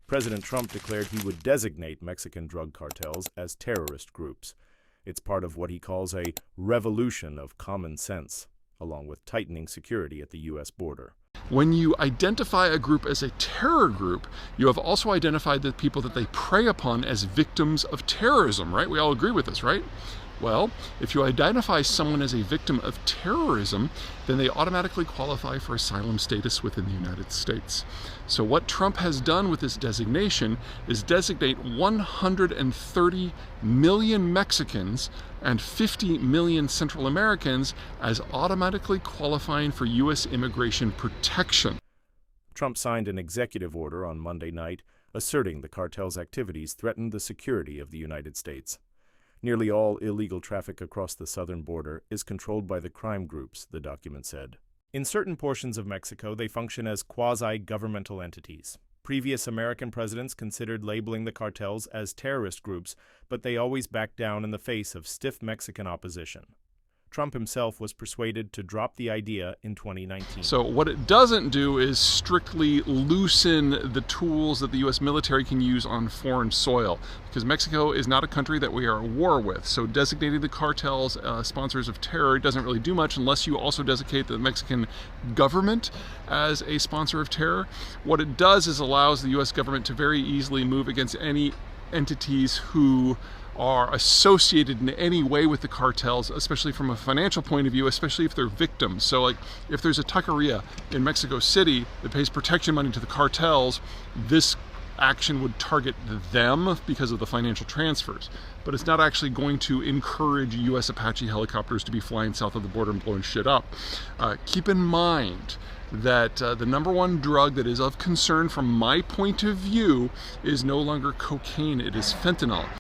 President Trump declared he would designate Mexican drug cartels as terrorist groups. It's part of what he calls a revolution of common sense, along with tightening security at the U.S. border. When you identify a group as a terror group, you have also identified the people that they prey upon as victims of terrorism, right? We all agree with this, right? Well, if you identify someone as a victim of terrorism, then they automatically qualify for asylum status within the United States. So what Trump has done with this designation is designate 130 million Mexicans and 50 million Central Americans as automatically qualifying for U.S. immigration protection. Trump signed an executive order on Monday night asserting the cartel's activities threatened the security of the United States. Nearly all illegal traffic across the southern border is controlled by the crime groups, the document said. In certain portions of Mexico, they function as quasi-governmental entities. Previous American presidents considered labeling the cartels as terrorist groups, but they always backed down in the face of stiff Mexican opposition. Trump himself was persuaded to drop the idea in 2019. So what it doesn't do is strictly loosen the tools that the U.S. military can use on foreign soil, because Mexico is not a country that we are at war with. So designating the cartels sponsors of terror doesn't really do much unless you also designate the Mexican government as a sponsor of terror. What it does is allows the U.S. government to very easily move against any entities who are associated in any way with the cartels, especially from a financial point of view, especially if they're victims. So like if there's a taqueria in Mexico City that pays protection money to the cartels, this action would target them because of the financial transfers. But it's not actually going to encourage U.S. Apache helicopters to be flying south of the border and blowing shit up. Keep in mind that the number one drug that is of concern from my point of view is no longer cocaine, it is fentanyl.